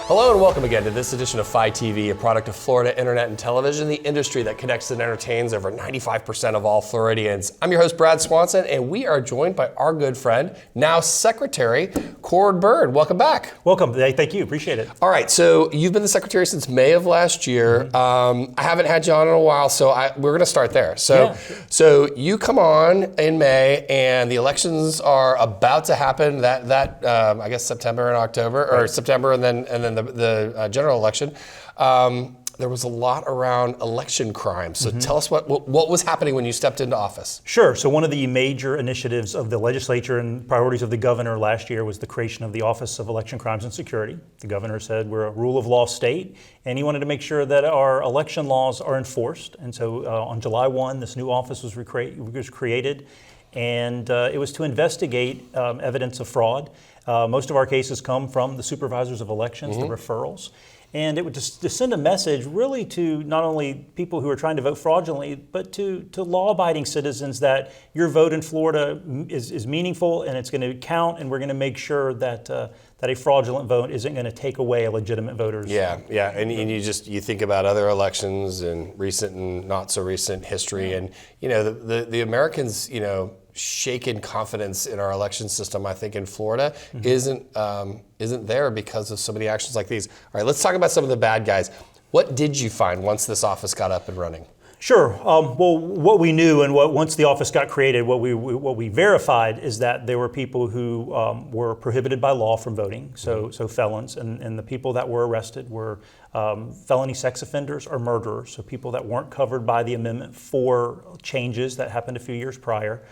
Hello and welcome again to this edition of Phi TV, a product of Florida Internet and Television, the industry that connects and entertains over 95% of all Floridians. I'm your host, Brad Swanson, and we are joined by our good friend, now Secretary, Byrd. Welcome back. Welcome. Thank you. Appreciate it. All right, so you've been the Secretary since May of last year. I haven't had you on in a while, so we're going to start there. So you come on in May, and the elections are about to happen. I guess September and October, or September and then the general election. There was a lot around election crime. So tell us what was happening when you stepped into office. Sure. So one of the major initiatives of the legislature and priorities of the governor last year was the creation of the Office of Election Crimes and Security. The governor said we're a rule of law state, and he wanted to make sure that our election laws are enforced. And so on July 1, this new office was created, and it was to investigate evidence of fraud. Most of our cases come from the supervisors of elections, the referrals. And it would just send a message really to not only people who are trying to vote fraudulently, but to law-abiding citizens that your vote in Florida is meaningful and it's going to count, and we're going to make sure that that a fraudulent vote isn't going to take away a legitimate voter's. Yeah, and you think about other elections and recent and not so recent history, and the Americans, shaken confidence in our election system, I think, in Florida isn't there because of so many actions like these. All right, let's talk about some of the bad guys. What did you find once this office got up and running? Sure. Well, what we knew and once the office got created, what we verified is that there were people who were prohibited by law from voting, so felons, and the people that were arrested were felony sex offenders or murderers, so people that weren't covered by the Amendment 4 changes that happened a few years prior.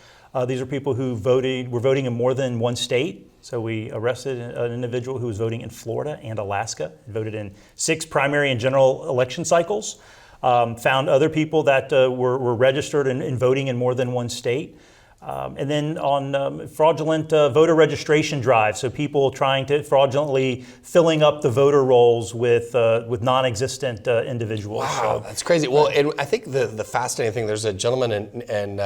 These are people who were voting in more than one state. So we arrested an individual who was voting in Florida and Alaska, voted in 6 primary and general election cycles, found other people that were registered and voting in more than one state. And then on fraudulent voter registration drives, so people trying to fraudulently filling up the voter rolls with non-existent individuals. Wow, that's crazy. Well, and I think the fascinating thing, there's a gentleman in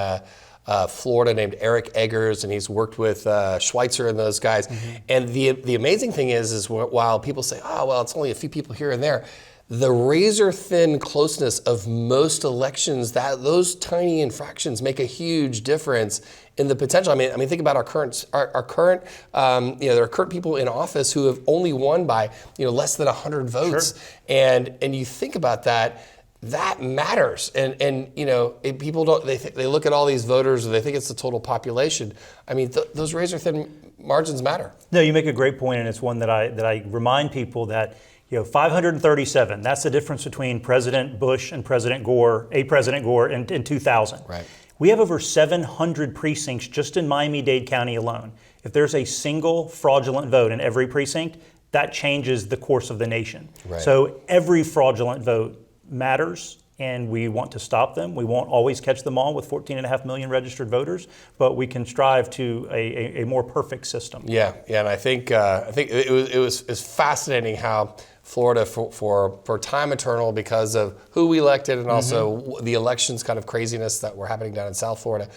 Florida named Eric Eggers, and he's worked with Schweitzer and those guys. And the amazing thing is while people say, oh, well, it's only a few people here and there, the razor-thin closeness of most elections, those tiny infractions make a huge difference in the potential. I mean, think about our current, there are current people in office who have only won by, less than 100 votes, Sure. and you think about that. That matters, and people don't. They look at all these voters, or they think it's the total population. I mean, those razor-thin margins matter. No, you make a great point, and it's one that I remind people that 537. That's the difference between President Bush and President Gore in 2000. Right. We have over 700 precincts just in Miami-Dade County alone. If there's a single fraudulent vote in every precinct, that changes the course of the nation. Right. So every fraudulent vote matters, and we want to stop them. We won't always catch them all with 14.5 million registered voters, but we can strive to a more perfect system. Yeah, and I think it was fascinating how Florida, for time eternal, because of who we elected and also the elections kind of craziness that were happening down in South Florida,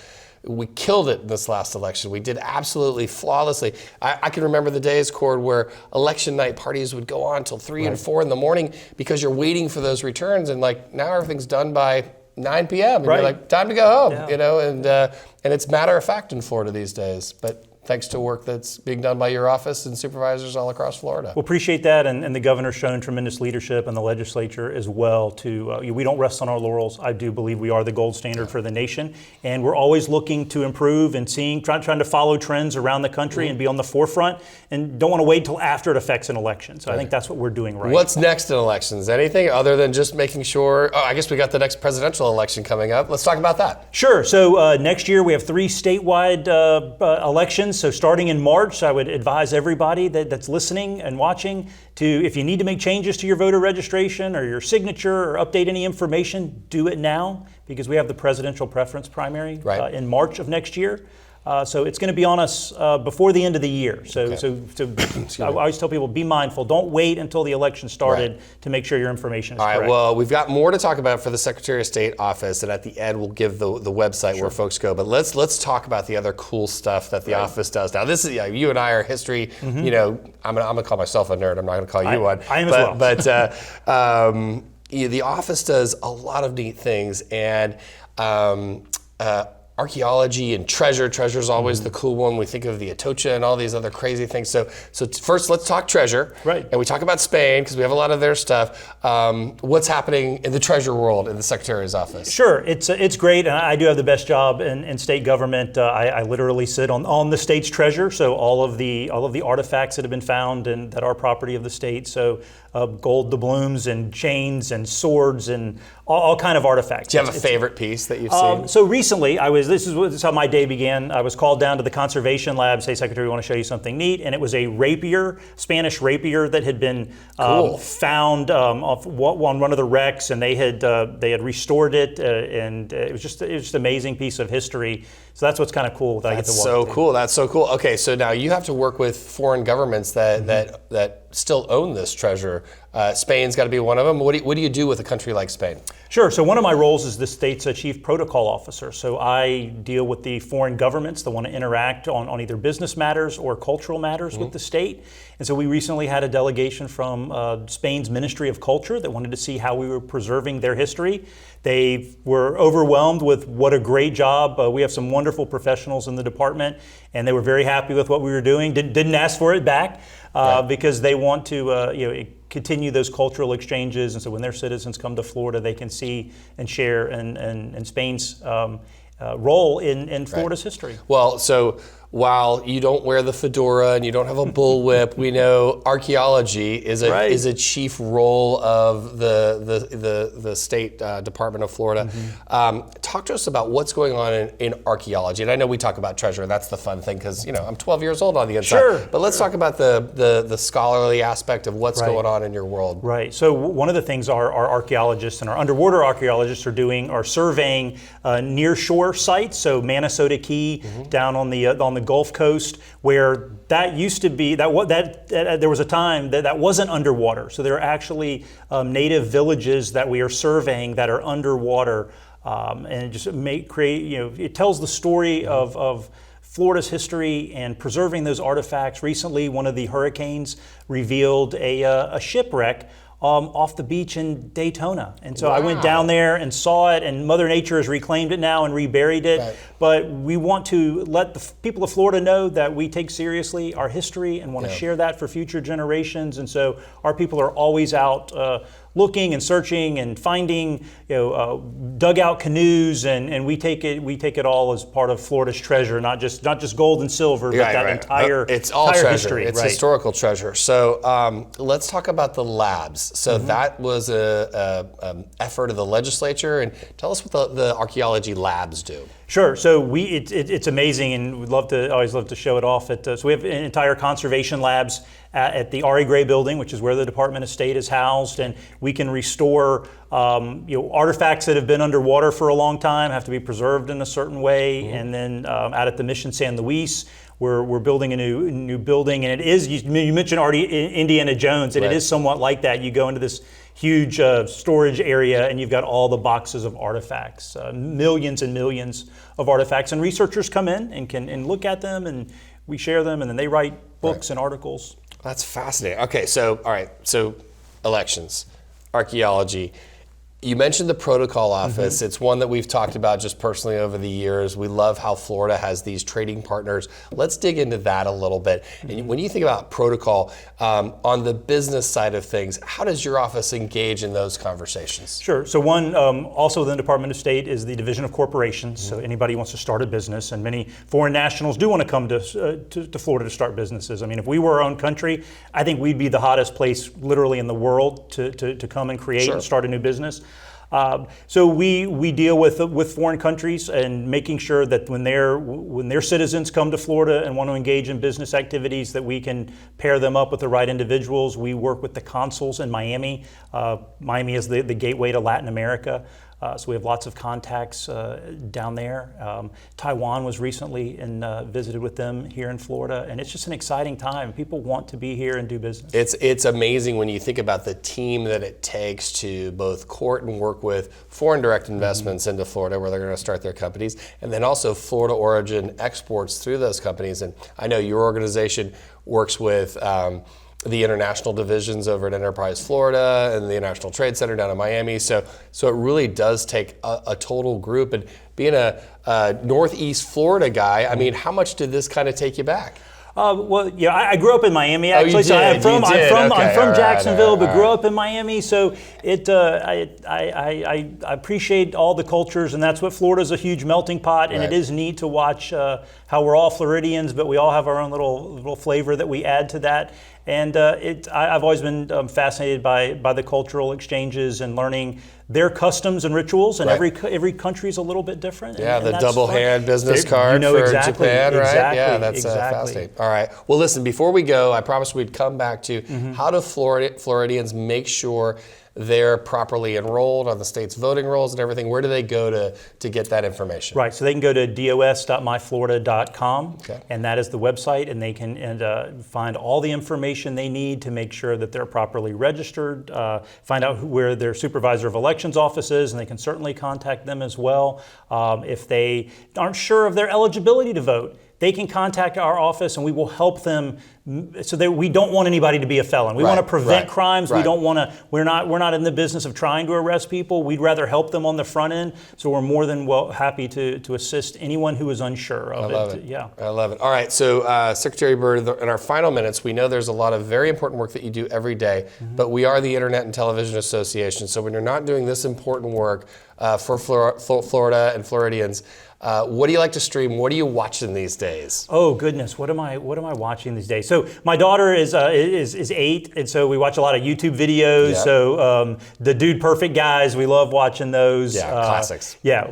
we killed it in this last election. We did absolutely flawlessly. I can remember the days, Cord, where election night parties would go on till 3 and 4 in the morning because you're waiting for those returns, and now everything's done by 9 p.m. and you're like, time to go home, and it's matter of fact in Florida these days. But thanks to work that's being done by your office and supervisors all across Florida. Well, appreciate that, and the governor's shown tremendous leadership, and the legislature as well. We don't rest on our laurels. I do believe we are the gold standard for the nation, and we're always looking to improve and trying to follow trends around the country and be on the forefront, and don't want to wait until after it affects an election. So I think that's what we're doing right. What's next in elections? Anything other than just making sure? Oh, I guess we got the next presidential election coming up. Let's talk about that. Sure. So next year we have 3 statewide elections. So starting in March, I would advise everybody that's listening and watching to, if you need to make changes to your voter registration or your signature or update any information, do it now, because we have the presidential preference primary in March of next year. So it's going to be on us before the end of the year. So, Okay. I always tell people, be mindful. Don't wait until the election started to make sure your information is All correct. right, well, we've got more to talk about for the Secretary of State office, and at the end we'll give the website where folks go. But let's talk about the other cool stuff that the office does. Now, this is, you and I are history. You know, I'm gonna call myself a nerd. I'm not gonna call you one. I am as well. But the office does a lot of neat things, and archaeology and treasure. Treasure is always the cool one. We think of the Atocha and all these other crazy things. So first, let's talk treasure. Right. And we talk about Spain because we have a lot of their stuff. What's happening in the treasure world in the Secretary's office? Sure, it's great, and I do have the best job in state government. I literally sit on the state's treasure, so all of the artifacts that have been found and that are property of the state. So gold doubloons and chains and swords and all kind of artifacts. Do you have a favorite piece that you've seen? So recently, this is how my day began. I was called down to the conservation lab, say, Secretary, we want to show you something neat. And it was a rapier, Spanish rapier that had been found on one of the wrecks, and they had restored it, and it was just an amazing piece of history. So that's what's kind of cool that I get to walk through. That's so cool. Okay, so now you have to work with foreign governments that still own this treasure. Spain's got to be one of them. What do you do with a country like Spain? Sure. So one of my roles is the state's chief protocol officer. So I deal with the foreign governments that want to interact on either business matters or cultural matters with the state. And so we recently had a delegation from Spain's Ministry of Culture that wanted to see how we were preserving their history. They were overwhelmed with what a great job. We have some wonderful professionals in the department, and they were very happy with what we were doing. Didn't ask for it back because they want to continue those cultural exchanges. And so when their citizens come to Florida, they can see and share in Spain's role in Florida's history. Well, so while you don't wear the fedora and you don't have a bullwhip, we know archaeology is a chief role of the State Department of Florida. Talk to us about what's going on in archaeology. And I know we talk about treasure, and that's the fun thing because I'm 12 years old on the inside. Sure. But let's talk about the scholarly aspect of what's going on in your world. Right. So one of the things our archaeologists and our underwater archaeologists are doing are surveying near shore sites. So Minnesota Key down on the Gulf Coast, where that used to be there was a time that wasn't underwater. So there are actually native villages that we are surveying that are underwater, and it just it tells the story of Florida's history and preserving those artifacts. Recently, one of the hurricanes revealed a shipwreck off the beach in Daytona. And so I went down there and saw it, and Mother Nature has reclaimed it now and reburied it. Right. But we want to let the people of Florida know that we take seriously our history and want to share that for future generations. And so our people are always out looking and searching and finding dugout canoes, and we take it all as part of Florida's treasure, not just gold and silver, but entire it's all entire treasure. History. It's historical treasure. So let's talk about the labs. So that was a effort of the legislature, and tell us what the archaeology labs do. Sure. So it's amazing, and we'd always love to show it off. So we have entire conservation labs at the R.A. Gray building, which is where the Department of State is housed, and we can restore artifacts that have been underwater for a long time, have to be preserved in a certain way. And then out at the Mission San Luis, we're building a new building, and it is, you mentioned already Indiana Jones, and it is somewhat like that. You go into this huge storage area, and you've got all the boxes of artifacts, millions and millions of artifacts, and researchers come in and can look at them, and we share them, and then they write books and articles. That's fascinating. Okay, so elections, archaeology. You mentioned the protocol office. It's one that we've talked about just personally over the years. We love how Florida has these trading partners. Let's dig into that a little bit. And when you think about protocol, on the business side of things, how does your office engage in those conversations? Sure. So one, also within the Department of State is the Division of Corporations. So anybody wants to start a business, and many foreign nationals do want to come to Florida to start businesses. I mean, if we were our own country, I think we'd be the hottest place literally in the world to come and create and start a new business. So we deal with foreign countries and making sure that when their citizens come to Florida and want to engage in business activities, that we can pair them up with the right individuals. We work with the consuls in Miami. Miami is the gateway to Latin America. So we have lots of contacts down there. Taiwan was recently and visited with them here in Florida, and it's just an exciting time. People want to be here and do business. It's amazing when you think about the team that it takes to both court and work with foreign direct investments into Florida, where they're going to start their companies, and then also Florida origin exports through those companies. And I know your organization works with the international divisions over at Enterprise Florida and the International Trade Center down in Miami. So it really does take a total group. And being a Northeast Florida guy, I mean, how much did this kind of take you back? Well, yeah, I grew up in Miami actually. Oh, you so did, I'm from Okay, Jacksonville, all but grew right. up in Miami. So I appreciate all the cultures, and that's what Florida's a huge melting pot. And Right. it is neat to watch how we're all Floridians, but we all have our own little flavor that we add to that. And I've always been fascinated by the cultural exchanges and learning their customs and rituals, and Right. every country is a little bit different. Yeah, and the that's double fun. hand business You card know for exactly, Japan, right? exactly, Yeah, that's exactly. fascinating. All right. Well, listen, before we go, I promised we'd come back to how do Floridians make sure they're properly enrolled on the state's voting rolls and everything. Where do they go to get that information? Right, so they can go to dos.myflorida.com, Okay. and that is the website, and they can find all the information they need to make sure that they're properly registered, find out where their supervisor of elections office is, and they can certainly contact them as well. If they aren't sure of their eligibility to vote, they can contact our office, and we will help them. So that we don't want anybody to be a felon. We want to prevent crimes. We don't want to. We're not in the business of trying to arrest people. We'd rather help them on the front end. So we're more than happy to assist anyone who is unsure of I love it. Yeah. I love it. All right. So Secretary Byrd, in our final minutes, we know there's a lot of very important work that you do every day, but we are the Internet and Television Association. So when you're not doing this important work for Florida and Floridians, what do you like to stream? What are you watching these days? Oh goodness, what am I watching these days? So my daughter is 8, and so we watch a lot of YouTube videos. Yeah. So the Dude Perfect guys, we love watching those. Yeah, classics. Yeah, I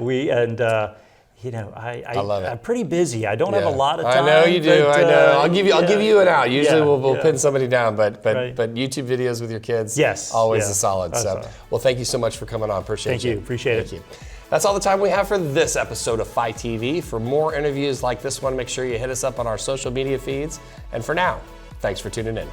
love it. I'm pretty busy. I don't have a lot of time. I know you do. but, I know. I'll give you an out. Usually we'll yeah. pin somebody down, but Right. YouTube videos with your kids, Yes, always yeah. a solid. That's So, all. well, thank you so much for coming on. Appreciate Thank you. Appreciate it. Thank you. That's all the time we have for this episode of Phi TV. For more interviews like this one, make sure you hit us up on our social media feeds. And for now, thanks for tuning in.